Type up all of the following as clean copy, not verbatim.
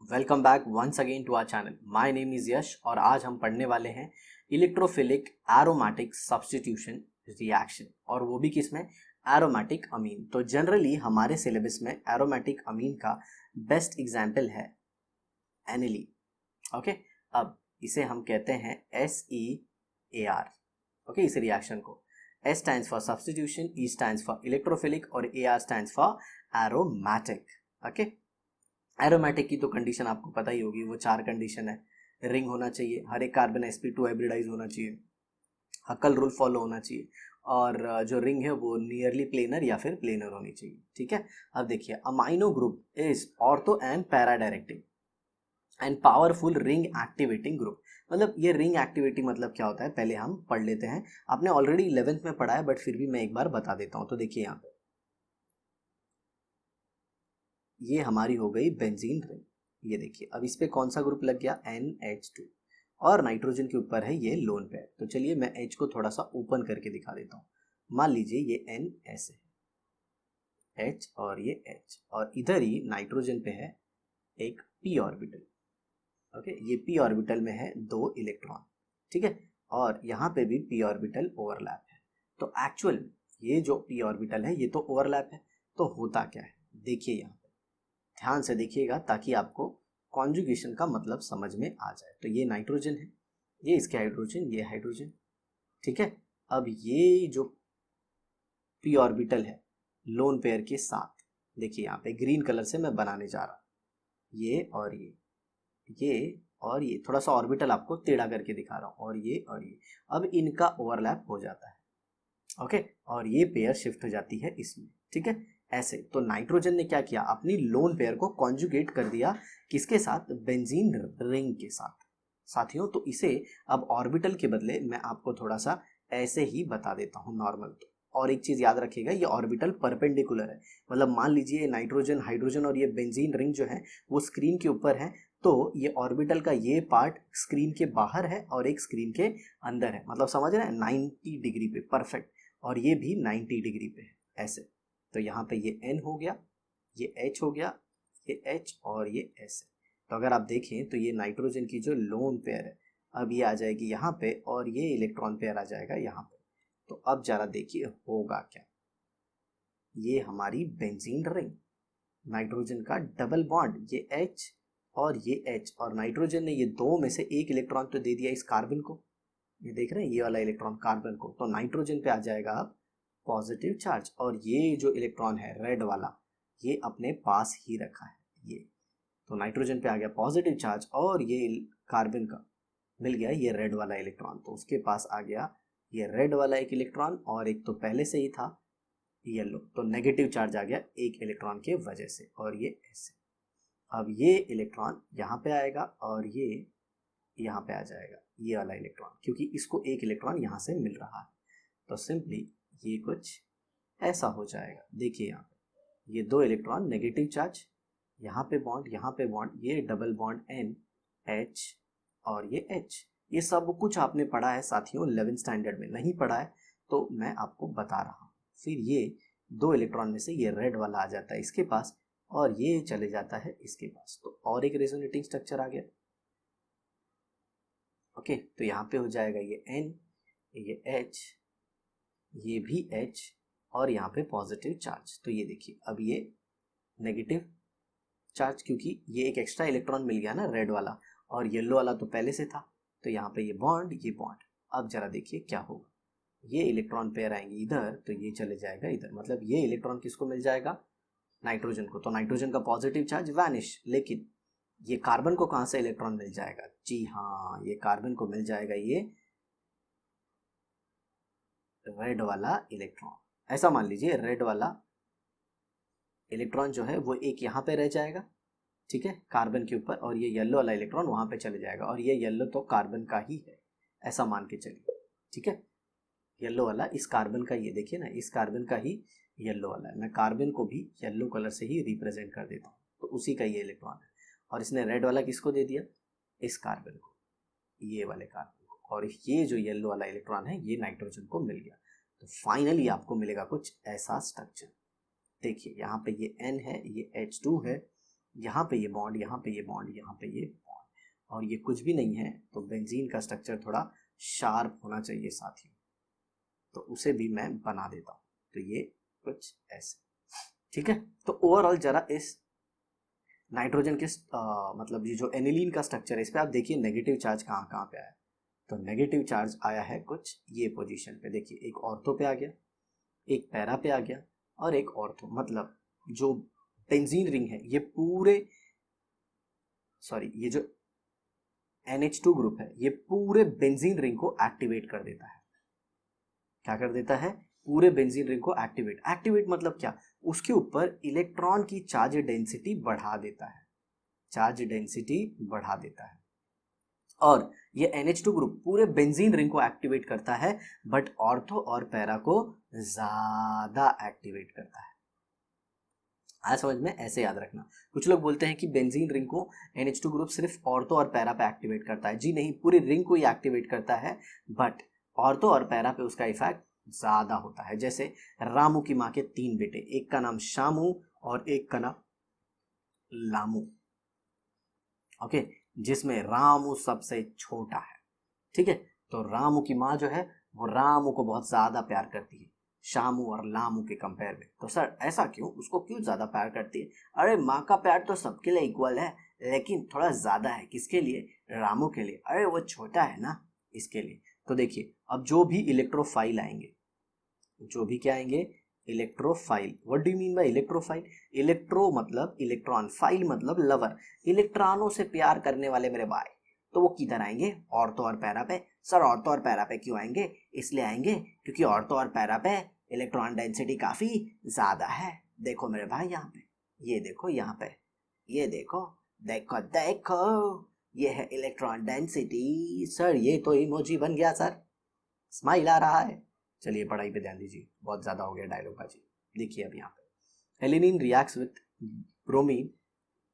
Welcome back once again to our channel. My name is Yash और आज हम पढ़ने वाले हैं इलेक्ट्रोफिलिक एरोमेटिक सब्स्टिट्यूशन रिएक्शन, और वो भी किसमें, एरोमेटिक अमीन। तो जनरली हमारे सिलेबस में एरोमेटिक अमीन का बेस्ट एग्जाम्पल है एनिलीन। ओके, अब इसे हम कहते हैं SEAR। ओके, इस रिएक्शन को S stands for substitution, E stands for electrophilic और AR stands for aromatic. Okay, aromatic की तो कंडीशन आपको पता ही होगी, वो 4 कंडीशन है। रिंग होना चाहिए, हर एक कार्बन sp2 हाइब्रिडाइज होना चाहिए, हक्कल रूल फॉलो होना चाहिए, और जो रिंग है वो नियरली प्लेनर या फिर प्लेनर होनी चाहिए। ठीक है, अब देखिए, amino group is ortho and para directing and powerful ring activating group. मतलब ये रिंग एक्टिविटी मतलब क्या होता है, पहले हम पढ़ लेते हैं। आपने ऑलरेडी 11th में पढ़ा है, बट फिर भी मैं एक बार बता देता हूँ। तो देखिए, यहाँ पे ये हमारी हो गई बेंजीन रिंग। ये देखिए, अब इस पे कौन सा ग्रुप लग गया, NH2, और नाइट्रोजन के ऊपर है ये लोन पेयर। तो चलिए मैं H को थोड़ा सा ओपन करके दिखा देता हूँ। मान लीजिए ये N ऐसे है, H और ये H, और इधर ही नाइट्रोजन पे है एक p ऑर्बिटल। ओके, ये p ऑर्बिटल में है 2 इलेक्ट्रॉन। ठीक है, और यहाँ पे भी p ऑर्बिटल ओवरलैप है। तो एक्चुअल ये जो p ऑर्बिटल है ये तो ओवरलैप है। तो होता क्या है, देखिए यहाँ पे ध्यान से देखिएगा ताकि आपको कॉन्जुगेशन का मतलब समझ में आ जाए। तो ये नाइट्रोजन है, ये इसके हाइड्रोजन, ये हाइड्रोजन। ठीक है, अब ये जो p ऑर्बिटल है लोन पेयर के साथ, देखिए यहाँ पे ग्रीन कलर से मैं बनाने जा रहा हूँ, ये और ये और ये थोड़ा सा ऑर्बिटल आपको टेढ़ा करके दिखा रहा हूँ, और ये अब इनका ओवरलैप हो जाता है। ओके, और ये पेयर शिफ्ट हो जाती है इसमें। ठीक है, ऐसे तो नाइट्रोजन ने क्या किया, अपनी लोन पेयर को कॉन्जुगेट कर दिया किसके साथ, बेंजीन रिंग के साथ। साथियों, तो इसे अब ऑर्बिटल के बदले मैं आपको थोड़ा सा ऐसे ही बता देता हूँ नॉर्मल। तो और एक चीज याद रखिएगा, ये ऑर्बिटल परपेंडिकुलर है। मतलब मान लीजिए नाइट्रोजन, हाइड्रोजन और ये बेंजीन रिंग जो है वो स्क्रीन के ऊपर है, तो ये ऑर्बिटल का ये पार्ट स्क्रीन के बाहर है और एक स्क्रीन के अंदर है। मतलब समझ रहे हैं, 90 डिग्री पे परफेक्ट, और ये भी 90 डिग्री पे है ऐसे। तो यहाँ पे ये N हो गया, ये H हो गया, ये H और ये S है। तो अगर आप देखें तो ये नाइट्रोजन की जो लोन पेयर है अब ये आ जाएगी यहाँ पे, और ये इलेक्ट्रॉन पेयर आ जाएगा यहाँ पे। तो अब जरा देखिए होगा क्या, ये हमारी बेंजीन रिंग, नाइट्रोजन का डबल बॉन्ड, ये H और ये H, और नाइट्रोजन ने ये दो में से एक इलेक्ट्रॉन तो दे दिया इस कार्बन को। ये देख रहे हैं, ये वाला इलेक्ट्रॉन कार्बन को, तो नाइट्रोजन पे आ जाएगा अब पॉजिटिव चार्ज, और ये जो इलेक्ट्रॉन है रेड वाला ये अपने पास ही रखा है ये। तो नाइट्रोजन पे आ गया पॉजिटिव चार्ज, और ये कार्बन का मिल गया ये रेड वाला इलेक्ट्रॉन, तो उसके पास आ गया ये रेड वाला एक इलेक्ट्रॉन, और एक तो पहले से ही था येलो, तो नेगेटिव चार्ज आ गया एक इलेक्ट्रॉन के वजह से, और ये ऐसे। अब ये इलेक्ट्रॉन यहाँ पे आएगा और ये यहाँ पे आ जाएगा ये वाला इलेक्ट्रॉन, क्योंकि इसको एक इलेक्ट्रॉन यहाँ से मिल रहा है। तो सिंपली ये कुछ ऐसा हो जाएगा। देखिए यहाँ पे ये 2 इलेक्ट्रॉन नेगेटिव चार्ज, यहाँ पे बॉन्ड, यहाँ पे बॉन्ड, ये डबल बॉन्ड N H और ये H। ये सब कुछ आपने पढ़ा है साथियों 11th स्टैंडर्ड में, नहीं पढ़ा है तो मैं आपको बता रहा हूँ। फिर ये 2 इलेक्ट्रॉन में से ये रेड वाला आ जाता है इसके पास, और ये चले जाता है इसके पास। तो और एक रेजोनेटिंग स्ट्रक्चर आ गया। ओके, तो यहाँ पे हो जाएगा ये N, ये H, ये भी H, और यहाँ पे पॉजिटिव चार्ज। तो ये देखिए अब ये नेगेटिव चार्ज, क्योंकि ये एक एक्स्ट्रा इलेक्ट्रॉन मिल गया ना रेड वाला, और येलो वाला तो पहले से था। तो यहाँ पे ये बॉन्ड, ये बॉन्ड। अब जरा देखिए क्या होगा, ये इलेक्ट्रॉन पेयर आएंगे इधर, तो ये चले जाएगा इधर। मतलब ये इलेक्ट्रॉन किसको मिल जाएगा, नाइट्रोजन को। तो नाइट्रोजन का पॉजिटिव चार्ज वैनिश, लेकिन ये कार्बन को कहाँ से इलेक्ट्रॉन मिल जाएगा, जी हाँ, ये कार्बन को मिल जाएगा ये रेड वाला इलेक्ट्रॉन। ऐसा मान लीजिए रेड वाला इलेक्ट्रॉन जो है वो एक यहाँ पे रह जाएगा, ठीक है, कार्बन के ऊपर, और ये येलो वाला इलेक्ट्रॉन वहां पे चले जाएगा, और ये येलो तो कार्बन का ही है, ऐसा मान के चलिए। ठीक है, येलो वाला इस कार्बन का, ये देखिए ना, इस कार्बन का ही येलो वाला है। मैं कार्बन को भी येलो कलर से ही रिप्रेजेंट कर देता हूँ, तो उसी का ये इलेक्ट्रॉन है। और इसने रेड वाला किसको दे दिया, इस कार्बन को, ये वाले कार्बन को, और ये जो येलो वाला इलेक्ट्रॉन है ये नाइट्रोजन को मिल गया। तो फाइनली आपको मिलेगा कुछ ऐसा स्ट्रक्चर। देखिए यहाँ पे ये N है, ये H2 है, यहाँ पे ये बॉन्ड, यहाँ पे ये बॉन्ड, यहाँ पे ये बॉन्ड, और ये कुछ भी नहीं है, तो बेंजीन का स्ट्रक्चर थोड़ा शार्प होना चाहिए साथियों, तो उसे भी मैं बना देता हूँ। तो ये कुछ ऐसे, ठीक है। तो ओवरऑल जरा इस नाइट्रोजन के मतलब ये जो एनिलीन का स्ट्रक्चर है, इस पे आप देखिए नेगेटिव चार्ज कहाँ कहाँ पे आया है। तो नेगेटिव चार्ज आया है कुछ ये पोजीशन पे, देखिए एक ऑर्थो पे आ गया, एक पैरा पे आ गया, और एक ऑर्थो, मतलब जो बेंजीन रिंग है ये पूरे, सॉरी ये जो NH2 ग्रुप है ये पूरे बेंजीन रिंग को एक्टिवेट कर देता है। क्या कर देता है? पूरे बेंजीन रिंग को एक्टिवेट। एक्टिवेट मतलब क्या? उसके ऊपर इलेक्ट्रॉन की चार्ज डेंसिटी बढ़ा देता है, चार्ज डेंसिटी बढ़ा देता है। और ये NH2 ग्रुप पूरे बेंजीन रिंग को एक्टिवेट करता है, बट ऑर्थो और पैरा को ज्यादा एक्टिवेट करता है। आज समझ में, ऐसे याद रखना। कुछ लोग बोलते हैं कि बेंजीन रिंग को NH2 ग्रुप सिर्फ ऑर्थो और पैरा पे एक्टिवेट करता है। जी नहीं, पूरी रिंग को ही एक्टिवेट करता है, बट ऑर्थो और पैरा पे उसका इफेक्ट ज्यादा होता है। जैसे रामू की माँ के 3 बेटे, एक का नाम शामू और एक का नाम लामू, ओके, जिसमें रामू सबसे छोटा है, ठीक है। तो रामू की माँ जो है वो रामू को बहुत ज्यादा प्यार करती है शामू और लामू के कंपेयर में। तो सर ऐसा क्यों, उसको क्यों ज्यादा प्यार करती है? अरे माँ का प्यार तो सबके लिए इक्वल है, लेकिन थोड़ा ज्यादा है। किसके लिए? रामू के लिए। अरे वो छोटा है ना, इसके लिए। तो देखिए, अब जो भी इलेक्ट्रोफाइल आएंगे, जो भी क्या आएंगे, electrophile. What do you mean by electrophile? Electro मतलब इलेक्ट्रॉन, फाइल मतलब लवर, इलेक्ट्रॉनों से प्यार करने वाले मेरे भाई। तो वो किधर आएंगे? ऑर्थो और पैरा पे। सर ऑर्थो और पैरा पे क्यों आएंगे? इसलिए आएंगे क्योंकि ऑर्थो और पैरा पे इलेक्ट्रॉन डेंसिटी काफी ज्यादा है। देखो मेरे भाई यहाँ पे, ये देखो यहाँ पे, ये देखो, देखो देखो, ये है इलेक्ट्रॉन डेंसिटी। सर ये तो इमोजी बन गया सर, स्माइल आ रहा है। चलिए पढ़ाई पे ध्यान दीजिए, बहुत ज्यादा हो गया डायलॉग बाजी। देखिए अब यहाँ पे aniline reacts with bromine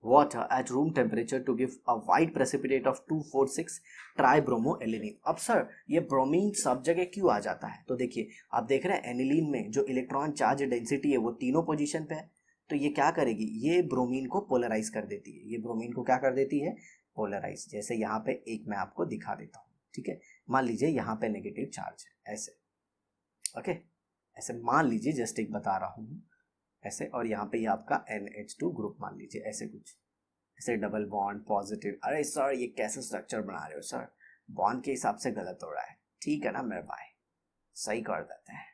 water at room temperature to give a white precipitate of 2,4,6 ट्राइब्रोमोएलिलीन। अब सर ये ब्रोमीन सब जगह क्यों आ जाता है? तो देखिए, आप देख रहे हैं एनिलीन में जो इलेक्ट्रॉन चार्ज डेंसिटी है वो तीनों पोजीशन पे है। तो ये क्या करेगी? ये ब्रोमीन को पोलराइज कर देती है। ये ब्रोमीन को क्या कर देती है? पोलराइज। जैसे यहाँ पे एक मैं आपको दिखा देता हूँ, ठीक है। मान लीजिए यहाँ पे नेगेटिव चार्ज है, ऐसे, ओके, ऐसे मान लीजिए, जस्ट एक बता रहा हूँ ऐसे, और यहाँ पे ये आपका NH2 ग्रुप मान लीजिए, ऐसे कुछ, ऐसे डबल बॉन्ड पॉजिटिव। अरे सर ये कैसे स्ट्रक्चर बना रहे हो सर, बॉन्ड के हिसाब से गलत हो रहा है। ठीक है ना मेरे भाई, सही कर देते हैं।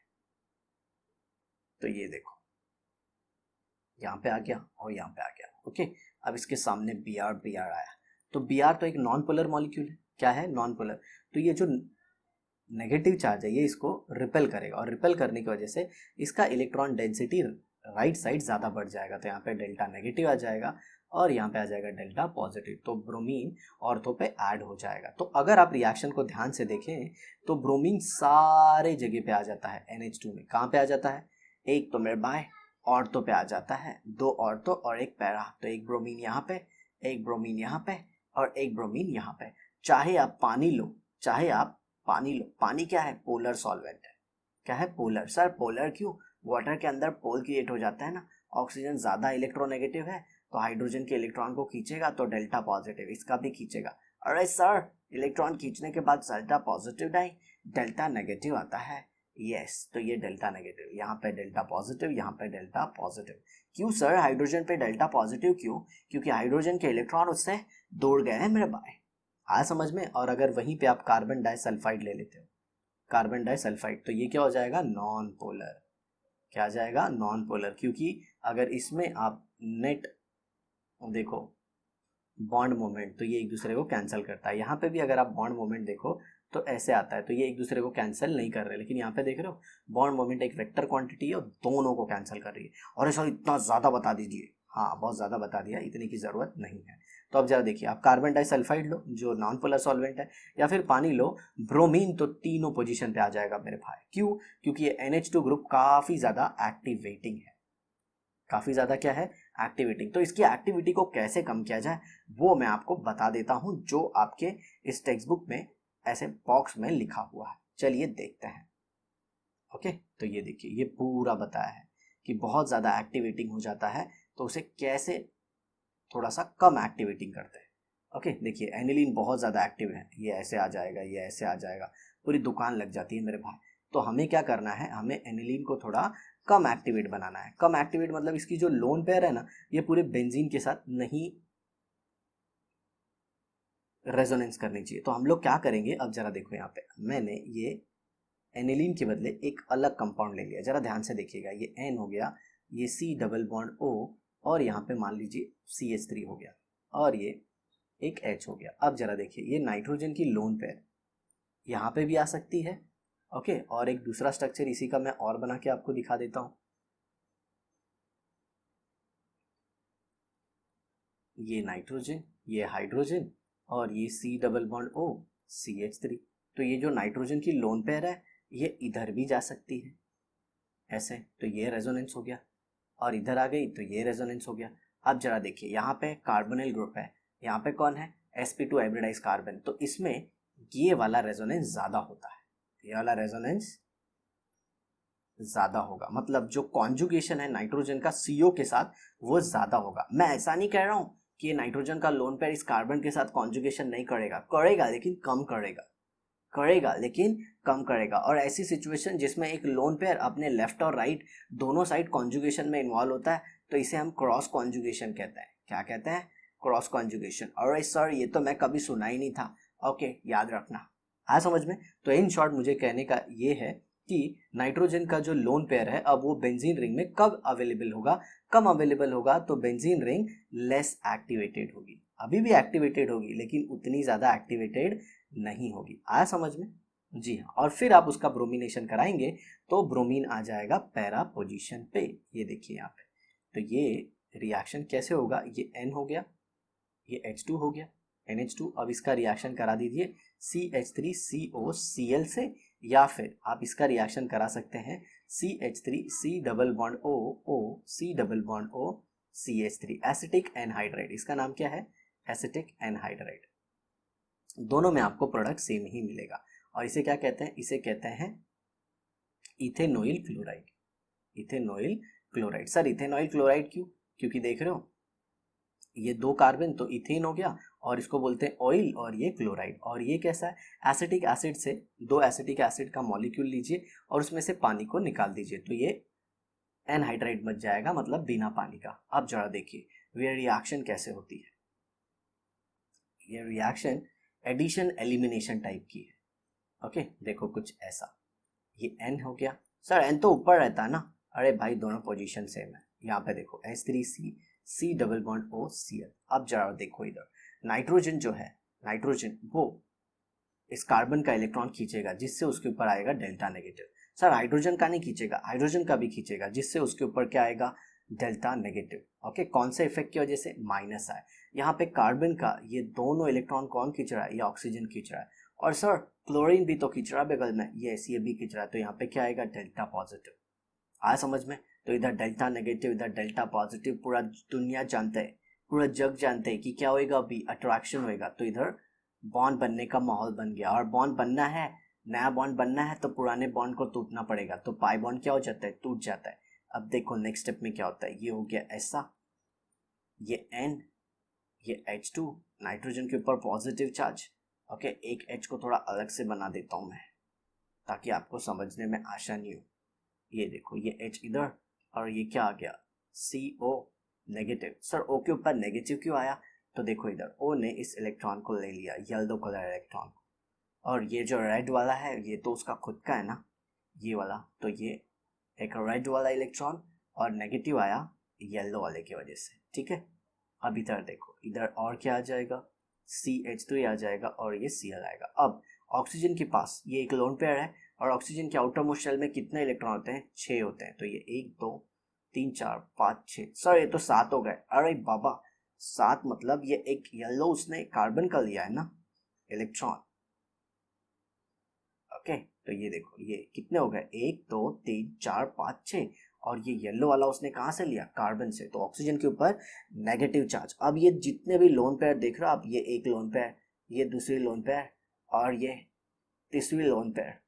तो ये देखो यहाँ पे आ गया और यहाँ पे आ गया, ओके। अब इसके सामने Br आया, तो Br तो एक नॉन पोलर मॉलिक्यूल है। क्या है? Non polar. तो ये जो नेगेटिव चार्ज है ये इसको रिपेल करेगा, और रिपेल करने की वजह से इसका इलेक्ट्रॉन डेंसिटी राइट साइड ज़्यादा बढ़ जाएगा। तो यहाँ पे डेल्टा नेगेटिव आ जाएगा और यहाँ पे आ जाएगा डेल्टा पॉजिटिव। तो ब्रोमीन ऑर्थो पे ऐड हो जाएगा। तो अगर आप रिएक्शन को ध्यान से देखें तो ब्रोमीन सारे जगह पे आ जाता है NH2 में। कहाँ पे आ जाता है? एक तो मेरे भाई ऑर्थो पे आ जाता है, 2 ऑर्थो और एक पैरा। तो एक ब्रोमीन यहाँ पे, एक ब्रोमीन यहाँ पे, और एक ब्रोमीन यहाँ पे। चाहे आप पानी लो, चाहे आप पानी लो, पानी क्या है? पोलर सॉल्वेंट है। क्या है? पोलर। सर पोलर क्यों? वाटर के अंदर पोल क्रिएट हो जाता है ना, ऑक्सीजन ज्यादा इलेक्ट्रोनेगेटिव है तो हाइड्रोजन के इलेक्ट्रॉन को खींचेगा तो डेल्टा पॉजिटिव, इसका भी खींचेगा। अरे सर इलेक्ट्रॉन खींचने के बाद डेल्टा पॉजिटिव नहीं, डेल्टा नेगेटिव आता है। यस, तो ये डेल्टा नेगेटिव, यहाँ पे डेल्टा पॉजिटिव, यहाँ पे डेल्टा पॉजिटिव। क्यों सर हाइड्रोजन पे डेल्टा पॉजिटिव क्यों? क्योंकि हाइड्रोजन के इलेक्ट्रॉन उससे दूर गए हैं मेरे भाई। आया समझ में? और अगर वहीं पे आप कार्बन डाइसल्फाइड ले लेते हो, कार्बन डाइसल्फाइड, तो ये क्या हो जाएगा? Non polar. क्या आ जाएगा? Non polar. क्योंकि अगर इसमें आप नेट देखो बॉन्ड मोमेंट, तो ये एक दूसरे को कैंसिल करता है। यहाँ पे भी अगर आप बॉन्ड मोमेंट देखो तो ऐसे आता है, तो ये एक दूसरे को कैंसिल नहीं कर रहे। लेकिन यहाँ पे देख रहे हो बॉन्ड मोमेंट एक वेक्टर क्वांटिटी है और दोनों को कैंसिल कर रही है। और ऐसा इतना ज़्यादा बता दीजिए, हाँ बहुत ज़्यादा बता दिया, इतने की ज़रूरत नहीं है। तो अब जरा देखिए, आप कार्बन डाइसल्फाइड लो जो नॉन पोलर सॉल्वेंट है, या फिर पानी लो ब्रोमीन, तो तीनों पोजीशन पे आ जाएगा मेरे भाई। क्यों? क्योंकि ये NH2 ग्रुप काफ़ी ज़्यादा एक्टिवेटिंग है, काफ़ी ज़्यादा क्या है? एक्टिवेटिंग। तो इसकी एक्टिविटी को कैसे कम किया जाए वो मैं आपको बता देता हूँ, जो आपके इस टेक्स्ट बुक में ऐसे बॉक्स में लिखा हुआ है। चलिए देखते हैं, ओके। तो ये देखिए, ये पूरा बताया है कि बहुत ज़्यादा एक्टिवेटिंग हो जाता है तो उसे कैसे थोड़ा सा कम एक्टिवेटिंग करते हैं। ओके देखिए एनिलीन बहुत ज़्यादा एक्टिव है, ये ऐसे आ जाएगा, ये ऐसे आ जाएगा, पूरी दुकान लग जाती है मेरे भाई। तो हमें क्या करना है, हमें एनिलीन को थोड़ा कम एक्टिवेट बनाना है। कम एक्टिवेट मतलब इसकी जो लोन पेयर है ना, ये पूरे बेंजीन के साथ नहीं रेजोनेंस करनी चाहिए। तो हम लोग क्या करेंगे, अब जरा देखो यहाँ पे मैंने ये एनिलीन के बदले एक अलग कंपाउंड ले लिया। जरा ध्यान से देखिएगा, ये एन हो गया, ये सी डबल बॉन्ड ओ, और यहाँ पे मान लीजिए CH3 हो गया, और ये एक H हो गया। अब जरा देखिए ये नाइट्रोजन की लोन पेयर यहाँ पे भी आ सकती है। ओके और एक दूसरा स्ट्रक्चर इसी का मैं और बना के आपको दिखा देता हूँ। ये नाइट्रोजन, ये हाइड्रोजन, और ये C double bond O CH3। तो ये जो नाइट्रोजन की लोन पेयर है ये इधर भी जा सकती है ऐसे, तो ये रेजोनेंस हो गया, और इधर आ गई तो ये रेजोनेंस हो गया। अब जरा देखिए यहाँ पे कार्बोनिल ग्रुप है, यहाँ पे कौन है, sp2 हाइब्रिडाइज कार्बन, तो इसमें ये वाला रेजोनेंस ज्यादा होता है, ये वाला रेजोनेंस ज्यादा होगा, मतलब जो कॉन्जुगेशन है नाइट्रोजन का CO के साथ वो ज्यादा होगा। मैं ऐसा नहीं कह रहा हूँ कि ये नाइट्रोजन का लोन पेयर इस कार्बन के साथ कॉन्जुगेशन नहीं करेगा, करेगा लेकिन कम करेगा, करेगा लेकिन कम करेगा। और ऐसी सिचुएशन जिसमें एक लोन पेयर अपने लेफ्ट और राइट दोनों साइड कॉन्जुगेशन में इन्वॉल्व होता है, तो इसे हम क्रॉस कॉन्जुगेशन कहते हैं। क्या कहते हैं, क्रॉस कॉन्जुगेशन। और सर ये तो मैं कभी सुना ही नहीं था। ओके याद रखना, आया समझ में। तो इन शॉर्ट मुझे कहने का ये है कि नाइट्रोजन का जो लोन पेयर है अब वो बेंजीन रिंग में कब अवेलेबल होगा, कम अवेलेबल होगा तो बेंजीन रिंग लेस एक्टिवेटेड होगी। अभी भी एक्टिवेटेड होगी लेकिन उतनी ज़्यादा एक्टिवेटेड नहीं होगी। आया समझ में, जी हाँ। और फिर आप उसका ब्रोमिनेशन कराएंगे तो ब्रोमीन आ जाएगा पैरा पोजीशन पे, ये देखिए यहाँ पे। तो ये रिएक्शन कैसे होगा, ये N हो गया, ये H2 हो गया, NH2। अब इसका रिएक्शन करा दीजिए CH3COCl से, या फिर आप इसका रिएक्शन करा सकते हैं CH3C double bond O C double bond O CH3, acetic anhydride. इसका नाम क्या है, एसिटिक एनहाइड्राइड। दोनों में आपको प्रोडक्ट सेम ही मिलेगा। और इसे क्या कहते हैं, इसे कहते हैं ethanoyl chloride. Ethanoyl chloride. Sir ethanoyl chloride क्यों, क्योंकि देख रहे हो ये दो कार्बन तो इथेन हो गया, और इसको बोलते हैं ऑयल, और ये क्लोराइड। और ये कैसा है, एसिटिक एसिड से दो एसिटिक एसिड का मॉलिक्यूल लीजिए और उसमें से पानी को निकाल दीजिए, तो ये एनहाइड्राइड बच जाएगा, मतलब बिना पानी का। अब जरा देखिए ये रिएक्शन कैसे होती है। ये रिएक्शन एडिशन एलिमिनेशन टाइप की है। ओके देखो कुछ ऐसा, ये N हो गया। सर N तो ऊपर रहता है ना, अरे भाई दोनों पोजीशन सेम है। यहाँ पे देखो H3C C double bond O Cl। अब जरा देखो इधर नाइट्रोजन जो है, नाइट्रोजन वो इस कार्बन का इलेक्ट्रॉन खींचेगा जिससे उसके ऊपर आएगा डेल्टा नेगेटिव। सर हाइड्रोजन का नहीं खींचेगा, हाइड्रोजन का भी खींचेगा जिससे उसके ऊपर क्या आएगा, डेल्टा नेगेटिव। ओके कौन से इफेक्ट की वजह से, माइनस आए। यहाँ पे कार्बन का ये दोनों इलेक्ट्रॉन कौन खींच रहा है, ये ऑक्सीजन खींच रहा है। और सर क्लोरीन भी तो खींच रहा है बगल में, ये भी खींच रहा है, तो यहाँ पे क्या आएगा, डेल्टा पॉजिटिव। आया समझ में। तो इधर डेल्टा नेगेटिव, इधर डेल्टा पॉजिटिव, पूरा दुनिया जानते हैं, पूरा जग जानते हैं कि क्या होएगा, अभी अट्रैक्शन होएगा। तो इधर बॉन्ड बनने का माहौल बन गया, और बॉन्ड बनना है, नया बॉन्ड बनना है तो पुराने बॉन्ड को टूटना पड़ेगा, तो पाई बॉन्ड क्या हो जाता है, टूट जाता है। अब देखो नेक्स्ट स्टेप में क्या होता है, ये हो गया ऐसा, ये N, ये H2, नाइट्रोजन के ऊपर पॉजिटिव चार्ज। ओके एक H को थोड़ा अलग से बना देता हूँ मैं ताकि आपको समझने में आसानी हो। ये देखो ये H इधर, और ये क्या आ गया, CO नेगेटिव। सर O के ऊपर नेगेटिव क्यों आया, तो देखो इधर O ने इस इलेक्ट्रॉन को ले लिया, येलो कलर इलेक्ट्रॉन, और ये जो रेड वाला है ये तो उसका खुद का है ना, ये वाला, तो ये एक रेड वाला इलेक्ट्रॉन और नेगेटिव आया येलो वाले की वजह से। ठीक है अब इधर देखो, इधर और क्या आ जाएगा, CH3 आ जाएगा, और ये Cl आएगा। अब ऑक्सीजन के पास ये एक लोन पेयर है, और ऑक्सीजन के आउटर मोस्ट शेल में कितने इलेक्ट्रॉन होते हैं, 6 होते हैं। तो ये 1 2 3 4 5 6, सर ये तो 7 हो गए। अरे बाबा 7 मतलब ये एक येलो उसने कार्बन का लिया है ना इलेक्ट्रॉन। ओके तो ये देखो ये कितने हो गए, 1 2 3 4 5 6, और ये येलो वाला उसने कहाँ से लिया, कार्बन से। तो ऑक्सीजन के ऊपर नेगेटिव चार्ज। अब ये जितने भी लोन पेयर देख रहे हो आप, ये एक लोन पेयर, ये दूसरी लोन पेयर, और ये तीसरी लोन पेयर।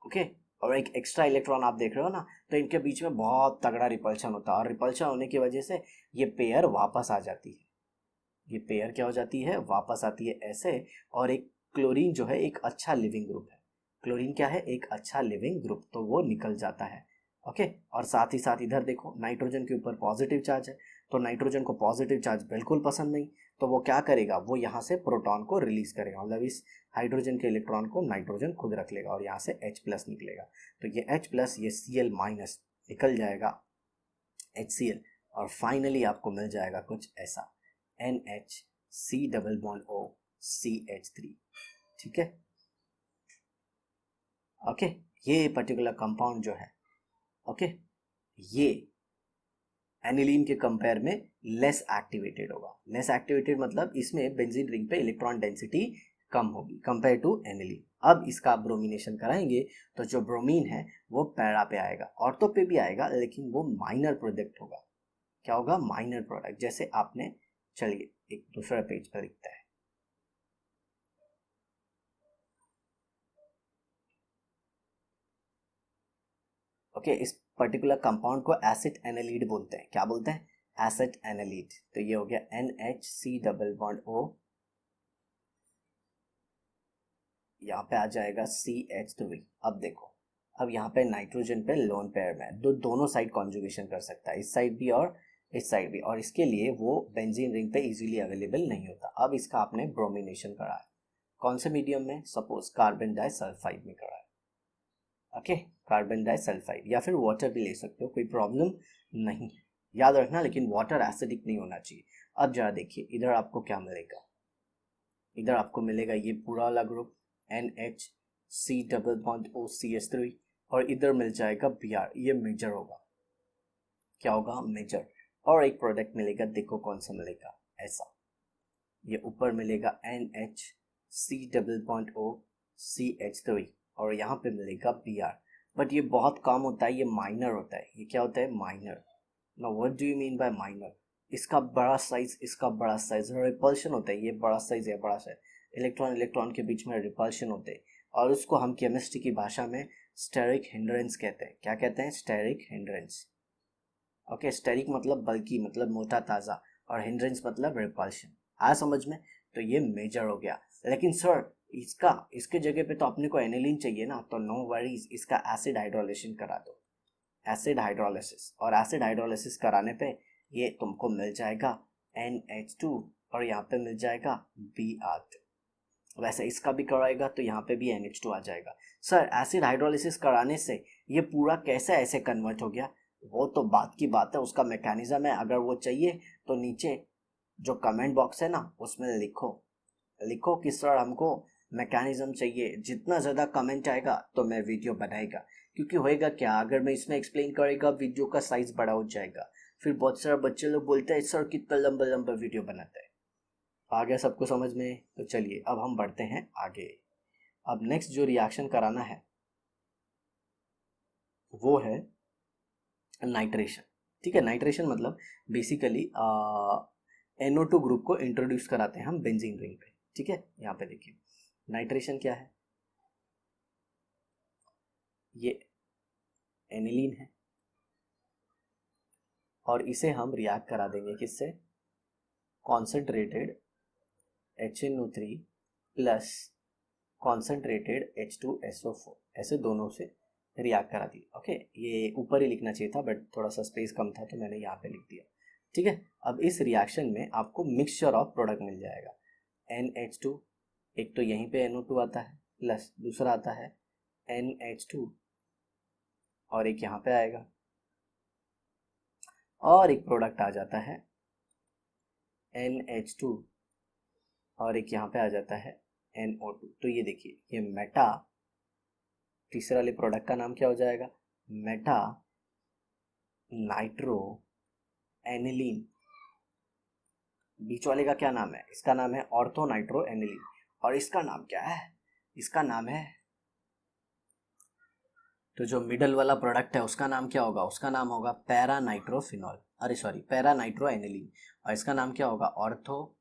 ओके और एक एक्स्ट्रा इलेक्ट्रॉन आप देख रहे हो ना, तो इनके बीच में बहुत तगड़ा रिपल्शन होता है, और रिपल्शन होने की वजह से ये पेयर वापस आ जाती है। ये पेयर क्या हो जाती है, वापस आती है ऐसे। और एक क्लोरीन जो है एक अच्छा लिविंग ग्रुप है, क्लोरीन क्या है, एक अच्छा लिविंग ग्रुप, तो वो निकल जाता है। ओके, और साथ ही साथ इधर देखो नाइट्रोजन के ऊपर पॉजिटिव चार्ज है, तो नाइट्रोजन को पॉजिटिव चार्ज बिल्कुल पसंद नहीं, तो वो क्या करेगा, वो यहाँ से प्रोटॉन को रिलीज करेगा, मतलब इस हाइड्रोजन के इलेक्ट्रॉन को नाइट्रोजन खुद रख लेगा और यहाँ से H+ निकलेगा। तो ये H+, ये Cl- निकल जाएगा HCl, और फाइनली आपको मिल जाएगा कुछ ऐसा, NHC++O ठीक है। ओके, ये पर्टिकुलर कंपाउंड जो है, ओके, ये एनिलीन के कंपेयर में लेस एक्टिवेटेड होगा। लेस एक्टिवेटेड मतलब इसमें बेंजीन रिंग पे इलेक्ट्रॉन डेंसिटी कम होगी कंपेयर टू एनिलीन। अब इसका ब्रोमिनेशन कराएंगे तो जो ब्रोमीन है वो पैरा पे आएगा, ऑर्थो पे भी आएगा, लेकिन वो माइनर प्रोडक्ट होगा। क्या होगा, माइनर प्रोडक्ट। जैसे आपने, चलिए एक दूसरा पेज पर लिखता है, ओके, इस पर्टिकुलर कंपाउंड को एसिड एनालिड बोलते हैं। क्या बोलते हैं, एसिड एनालिड। तो ये हो गया NHC++O, यहाँ पे आ जाएगा CH3। अब देखो, अब यहाँ पे नाइट्रोजन पे लोन पेयर में दोनों साइड कॉन्जुगेशन कर सकता है, इस साइड भी और इस साइड भी, और इसके लिए वो बेंजीन रिंग पे इजीली अवेलेबल नहीं होता। अब इसका आपने ब्रोमिनेशन करा है, कौन से मीडियम में, सपोज कार्बन डाइसल्फाइड में करा है। ओके, कार्बन डाइसल्फाइड, या फिर वाटर भी ले सकते हो, कोई प्रॉब्लम नहीं है, याद रखना, लेकिन वाटर एसिडिक नहीं होना चाहिए। अब जरा देखिए इधर आपको क्या मिलेगा, इधर आपको मिलेगा ये पूरा वाला ग्रुप NHC++OCH3, और इधर मिल जाएगा Br, ये मेजर होगा। क्या होगा, मेजर। और एक प्रोडक्ट मिलेगा, देखो कौन सा मिलेगा, ऐसा, ये ऊपर मिलेगा NHC++OCH3, और यहाँ पे मिलेगा Br, बट ये बहुत कम होता है, ये माइनर होता है। ये क्या होता है, minor. Now what do you mean by minor, इसका बड़ा साइज, इसका बड़ा साइज, रिपल्शन होता है, ये बड़ा साइज है, बड़ा साइज, इलेक्ट्रॉन इलेक्ट्रॉन के बीच में रिपल्शन होते हैं, और उसको हम केमिस्ट्री की भाषा में स्टेरिक हिंड्रेंस कहते हैं। क्या कहते हैं, स्टेरिक हिंड्रेंस। ओके, स्टेरिक मतलब बल्कि, मतलब मोटा ताज़ा, और हिंड्रेंस मतलब रिपल्शन। आया समझ में, तो ये मेजर हो गया। लेकिन सर इसके जगह पे तो अपने को एनिलीन चाहिए ना, तो नो वरीज, इसका एसिड हाइड्रोलाइजेशन करा दो, एसिड हाइड्रोलिसिस। और एसिड हाइड्रोलिसिस कराने पे ये तुमको मिल जाएगा NH2, और यहाँ पे मिल जाएगा Br2। वैसे इसका भी कराएगा तो यहाँ पे भी NH2 आ जाएगा। सर एसिड हाइड्रोलिसिस कराने से ये पूरा कैसे ऐसे कन्वर्ट हो गया, वो तो बात की बात है, उसका मैकेनिज्म है। अगर वो चाहिए तो नीचे जो कमेंट बॉक्स है ना, उसमें लिखो, लिखो कि सर हमको मैकेनिज्म चाहिए। जितना ज़्यादा कमेंट आएगा तो मैं वीडियो बनाएगा, क्योंकि होएगा क्या, अगर मैं इसमें एक्सप्लेन करेगा वीडियो का साइज बड़ा हो जाएगा, फिर बहुत सारे बच्चे लोग बोलते हैं सर कितना लंबा लंबा वीडियो बनाता है। आ गया सबको समझ में, तो चलिए अब हम बढ़ते हैं आगे। अब नेक्स्ट जो रिएक्शन कराना है वो है नाइट्रेशन। ठीक है, नाइट्रेशन मतलब बेसिकली NO2 ग्रुप को इंट्रोड्यूस कराते हैं हम बेंजीन रिंग पे। ठीक है, यहाँ पे देखिए नाइट्रेशन क्या है, ये एनिलीन है, और इसे हम रिएक्ट करा देंगे किससे, concentrated HNO3 plus concentrated H2SO4, ऐसे दोनों से रिएक्ट करा दी। ओके, ये ऊपर ही लिखना चाहिए था बट थोड़ा सा स्पेस कम था तो मैंने यहाँ पे लिख दिया। ठीक है, अब इस रिएक्शन में आपको मिक्सचर ऑफ प्रोडक्ट मिल जाएगा, NH2, एक तो यहीं पे NO2 आता है, प्लस दूसरा आता है NH2, और एक यहाँ पे आएगा, और एक प्रोडक्ट आ जाता है NH2, और एक यहाँ पे आ जाता है NO2। तो ये देखिए ये मेटा, तीसरे वाले प्रोडक्ट का नाम क्या हो जाएगा, मेटा नाइट्रो एनिलीन। बीच वाले का क्या नाम है, इसका नाम है ऑर्थो नाइट्रो एनिलीन, और इसका नाम क्या है, इसका नाम है, तो जो मिडल वाला प्रोडक्ट है उसका नाम क्या होगा, उसका नाम होगा पैरा नाइट्रोफिनॉल, अरे सॉरी पैरा नाइट्रो एनिलीन, और इसका नाम क्या होगा, ऑर्थो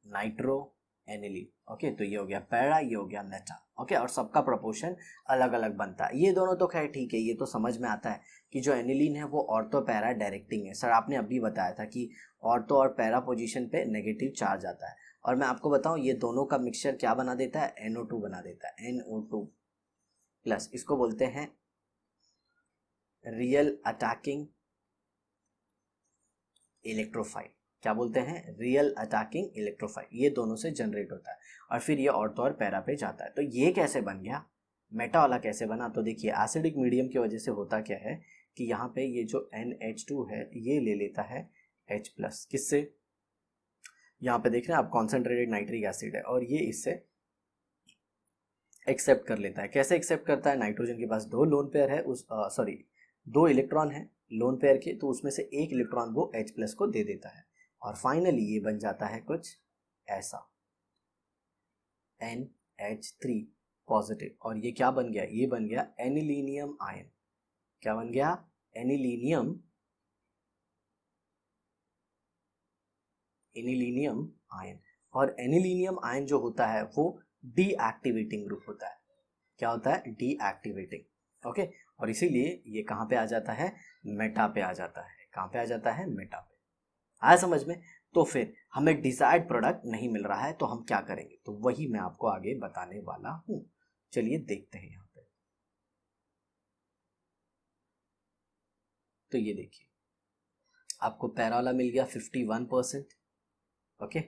नाइट्रो एनिलीन। ओके, तो ये हो गया पैरा, ये हो गया मेटा। ओके, और सबका प्रोपोर्शन अलग अलग बनता है। ये दोनों तो खैर ठीक है, ये तो समझ में आता है कि जो एनिलीन है वो ऑर्थो पैरा डायरेक्टिंग है। सर आपने अभी बताया था कि ऑर्थो और पैरा पोजीशन पे नेगेटिव चार्ज आता है, और मैं आपको बताऊं ये दोनों का मिक्सचर क्या बना देता है, NO2 बना देता है, NO2 प्लस। इसको बोलते हैं रियल अटैकिंग इलेक्ट्रोफाइल। क्या बोलते हैं, रियल अटैकिंग इलेक्ट्रोफाइल। ये दोनों से जनरेट होता है और फिर ये ऑर्थो और पैरा पे जाता है। तो ये कैसे बन गया, मेटा वाला कैसे बना, तो देखिए एसिडिक मीडियम की वजह से होता क्या है कि यहाँ पे ये जो NH2 है ये ले लेता है H प्लस, किससे, यहाँ पे देख रहे हैं आप कॉन्सेंट्रेटेड नाइट्रिक एसिड है, और ये इससे एक्सेप्ट कर लेता है। कैसे एक्सेप्ट करता है, नाइट्रोजन के पास दो लोन पेयर है, उस सॉरी दो इलेक्ट्रॉन है लोन पेयर के, तो उसमें से एक इलेक्ट्रॉन वो H प्लस को दे देता है, और फाइनली ये बन जाता है कुछ ऐसा NH3 पॉजिटिव। और ये क्या बन गया, ये बन गया एनिलीनियम आयन। क्या बन गया, एनिलीनियम आयन। और एनिलीनियम आयन जो होता है वो डीएक्टिवेटिंग ग्रुप होता है। क्या होता है, डीएक्टिवेटिंग। ओके, और इसीलिए ये कहाँ पे आ जाता है, मेटा पे आ जाता है। कहाँ पे आ जाता है, मेटा पे। आया समझ में। तो फिर हमें डिजायर्ड प्रोडक्ट नहीं मिल रहा है तो हम क्या करेंगे, तो वही मैं आपको आगे बताने वाला हूं। चलिए देखते हैं यहाँ पे। तो ये देखिए आपको पैरा वाला मिल गया 51%। ओके,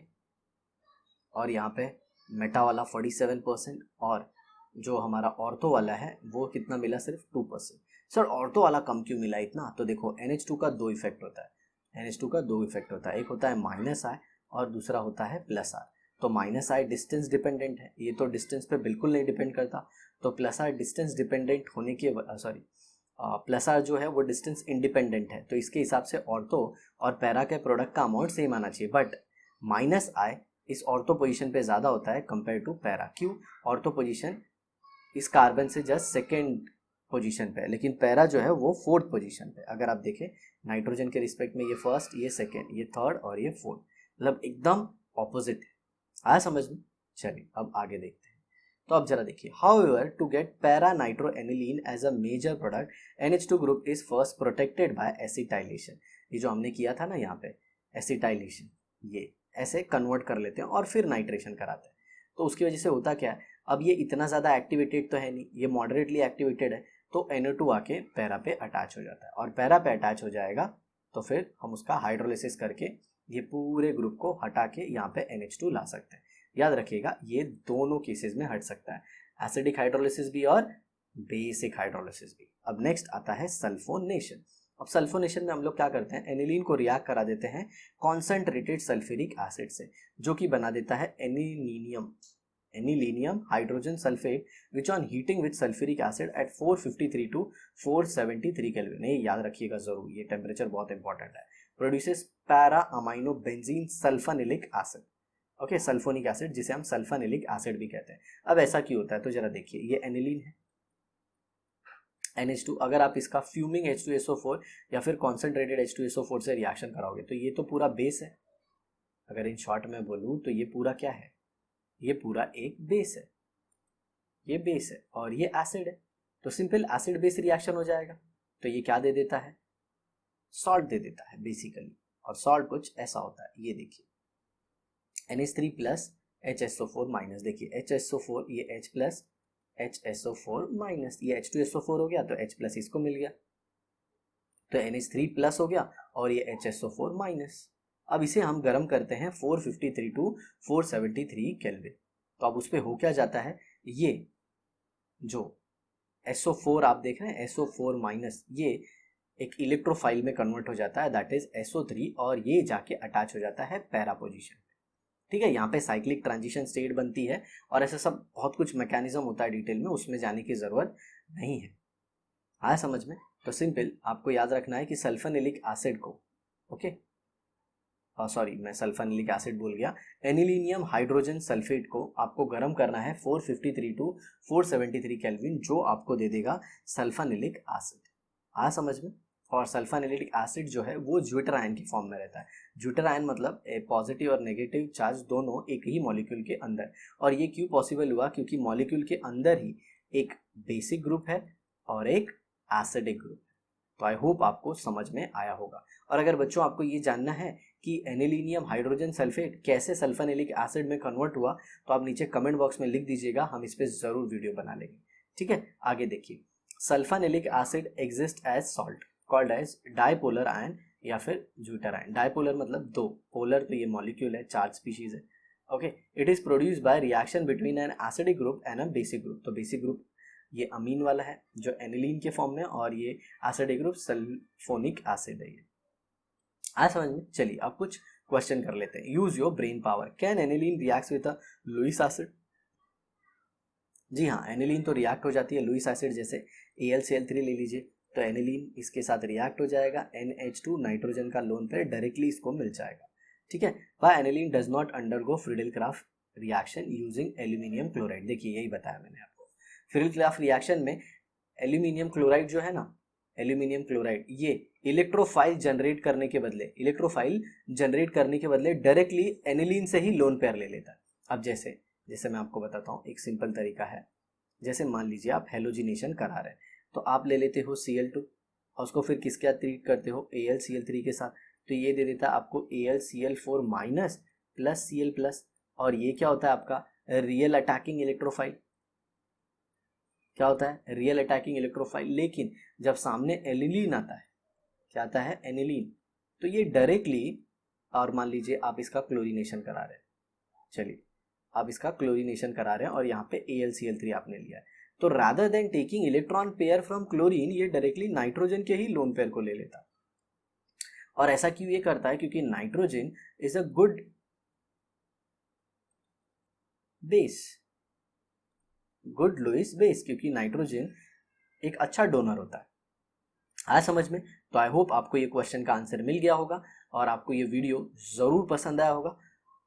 और यहाँ पे मेटा वाला 47%, और जो हमारा ऑर्थो वाला है वो कितना मिला, सिर्फ 2%। सर ऑर्थो वाला कम क्यों मिला इतना, तो देखो NH2 का दो इफेक्ट होता है, NH2 का दो इफेक्ट होता है, एक होता है -I और दूसरा होता है +R। तो -I डिस्टेंस डिपेंडेंट है, ये तो डिस्टेंस पे बिल्कुल नहीं डिपेंड करता। तो +R डिस्टेंस डिपेंडेंट होने के सॉरी +R जो है वो डिस्टेंस इंडिपेंडेंट है, तो इसके हिसाब से ऑर्थो और पैरा के प्रोडक्ट का अमाउंट सेम आना चाहिए। बट -I इस ऑर्थो पोजीशन पे ज़्यादा होता है कंपेयर टू पैरा। क्यों, ऑर्थो पोजीशन इस कार्बन से जस्ट सेकेंड पोजीशन पे है, लेकिन पैरा जो है वो फोर्थ पोजीशन पे। अगर आप देखें नाइट्रोजन के रिस्पेक्ट में ये फर्स्ट, ये सेकेंड, ये थर्ड और ये फोर्थ, मतलब एकदम ऑपोजिट है। आया समझ में। चलिए अब आगे देखते हैं। तो अब जरा देखिए, however to get para nitro aniline as a major product NH2 group is first protected by acetylation. ये जो हमने किया था ना यहाँ पे एसिटाइलेशन, ये ऐसे कन्वर्ट कर लेते हैं और फिर नाइट्रेशन कराते हैं। तो उसकी वजह से होता क्या है, अब ये इतना ज़्यादा एक्टिवेटेड तो है नहीं, ये मॉडरेटली एक्टिवेटेड है, तो NO2 आके पैरा पे अटैच हो जाता है, और पैरा पे अटैच हो जाएगा तो फिर हम उसका हाइड्रोलिसिस करके ये पूरे ग्रुप को हटा के यहाँ पे NH2 ला सकते हैं। याद रखिएगा ये दोनों केसेस में हट सकता है, एसिडिक हाइड्रोलिसिस भी और बेसिक हाइड्रोलिसिस भी। अब नेक्स्ट आता है सल्फोनेशन। अब सल्फोनेशन में हम लोग क्या करते हैं, एनिलीन को रिएक्ट करा देते हैं कॉन्सेंट्रेटेड सल्फ्यूरिक एसिड से, जो कि बना देता है anilinium hydrogen sulphate which on heating with sulphuric acid at 453 to 473 kelvin. ये याद रखिएगा जरूर, ये टेम्परेचर बहुत इंपॉर्टेंट है। Produces para amino benzene sulphanilic acid. Okay, sulphonic acid जिसे हम सल्फोनिलिक एसिड भी कहते हैं। अब ऐसा क्यों होता है, तो जरा देखिए, ये एनिलीन है NH2, अगर आप इसका फ्यूमिंग H2SO4 या फिर कॉन्सेंट्रेटेड H2SO4 से रिएक्शन कराओगे तो ये तो पूरा बेस है। अगर इन शॉर्ट में बोलूँ तो ये पूरा क्या है, ये पूरा एक बेस है, ये बेस है और ये एसिड है, तो सिंपल एसिड बेस रिएक्शन हो जाएगा। तो ये क्या दे देता है, सॉल्ट दे देता है बेसिकली, और सॉल्ट कुछ ऐसा होता है, ये देखिए NH3 प्लस HSO4 माइनस, देखिए HSO4 ये H प्लस HSO4 माइनस, ये H2SO4 हो गया तो H प्लस इसको मिल गया, तो NH3 प्लस हो गया और ये HSO4 माइनस। अब इसे हम गर्म करते हैं 453 टू 473 केल्विन। तो अब उस पर हो क्या जाता है, ये जो SO4 आप देख रहे हैं SO4 माइनस, ये एक इलेक्ट्रोफाइल में कन्वर्ट हो जाता है, दैट इज SO3, और ये जाके अटैच हो जाता है पैरा पोजीशन। ठीक है, यहाँ पे साइक्लिक ट्रांजिशन स्टेट बनती है और ऐसा सब बहुत कुछ मैकेनिज्म होता है डिटेल में, उसमें जाने की जरूरत नहीं है। आया समझ में। तो सिंपल आपको याद रखना है कि सल्फोनिलिक एसिड को, ओके सॉरी मैं सल्फोनिलिक एसिड बोल गया, एनिलीनियम हाइड्रोजन सल्फेट को आपको गर्म करना है 453 टू 473 केल्विन, जो आपको दे देगा सल्फोनिलिक एसिड। आया समझ में। और सल्फानिलिक एसिड जो है वो ज्यूटर आयन की फॉर्म में रहता है। ज्यूटर आयन मतलब पॉजिटिव और नेगेटिव चार्ज दोनों एक ही मॉलिक्यूल के अंदर। और ये क्यों पॉसिबल हुआ? क्योंकि मॉलिक्यूल के अंदर ही एक बेसिक ग्रुप है और एक एसिडिक ग्रुप है। तो आई होप आपको समझ में आया होगा। और अगर बच्चों आपको ये जानना है कि एनिलीनियम हाइड्रोजन सल्फेट कैसे सल्फानिलिक एसिड में कन्वर्ट हुआ, तो आप नीचे कमेंट बॉक्स में लिख दीजिएगा, हम इस पर जरूर वीडियो बना लेंगे। ठीक है, आगे देखिए। Sulphanilic acid exist as salt called as dipolar ion या फिर ज्यूटर आयन। डाइपोलर मतलब दो, पोलर तो ये मॉलिक्यूल है, चार्ज स्पीशीज है। Okay, it is produced by reaction between an acidic group and a basic group. तो बेसिक ग्रुप ये अमीन वाला है जो एनिलीन के फॉर्म में, और ये एसिडिक ग्रुप सल्फोनिक एसिड है ये। आ समझ में? चलिए अब कुछ क्वेश्चन कर लेते हैं। Use your brain power. Can aniline react with a Lewis acid? जी हाँ, एनिलीन तो रिएक्ट हो जाती है लुईस एसिड जैसे। AlCl3 ले लीजिए, तो एनिलीन इसके साथ रिएक्ट हो जाएगा, NH2 नाइट्रोजन का लोन पेयर डायरेक्टली इसको मिल जाएगा। ठीक है, why aniline does not undergo Friedel Craft reaction using aluminium chloride. देखिए यही बताया मैंने आपको। फ्रीडेल-क्राफ्ट रिएक्शन में एल्यूमिनियम क्लोराइड जो है ना, एल्यूमिनियम क्लोराइड ये इलेक्ट्रोफाइल जनरेट करने के बदले डायरेक्टली एनिलीन से ही लोन पेयर ले लेता है। अब जैसे मैं आपको बताता हूँ, एक सिंपल तरीका है। जैसे मान लीजिए आप हेलोजिनेशन करा रहे हैं, तो आप ले लेते हो Cl2 और उसको फिर किसके साथ ट्रीट करते हो? AlCl3 के साथ। तो ये दे देता है आपको AlCl4 minus plus Cl plus. और ये क्या होता है आपका? Real attacking electrophile. क्या होता है? Real attacking electrophile. लेकिन जब सामने एनिलीन आता है, क्या आता है? एनिलीन। तो ये डायरेक्टली, और मान लीजिए आप इसका क्लोरीनेशन करा रहे हैं, चलिए आप इसका क्लोरीनेशन करा रहे हैं और यहाँ पे AlCl3 आपने लिया है, तो rather than taking electron pair from chlorine, ये डायरेक्टली नाइट्रोजन के ही लोन पेयर को ले लेता। और ऐसा क्यों ये करता है? क्योंकि nitrogen is a good base, good Lewis base, क्योंकि नाइट्रोजन एक अच्छा डोनर होता है। आज समझ में? तो आई होप आपको ये क्वेश्चन का आंसर मिल गया होगा और आपको ये वीडियो ज़रूर पसंद आया होगा।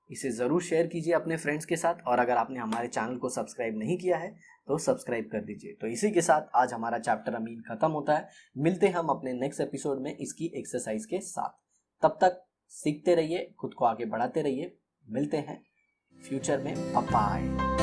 इसे ज़रूर शेयर कीजिए अपने फ्रेंड्स के साथ, और अगर आपने हमारे चैनल को सब्सक्राइब नहीं किया है तो सब्सक्राइब कर दीजिए। तो इसी के साथ आज हमारा चैप्टर अमीन खत्म होता है। मिलते हैं हम अपने नेक्स्ट एपिसोड में इसकी एक्सरसाइज के साथ। तब तक सीखते रहिए, खुद को आगे बढ़ाते रहिए। मिलते हैं फ्यूचर में। Bye bye.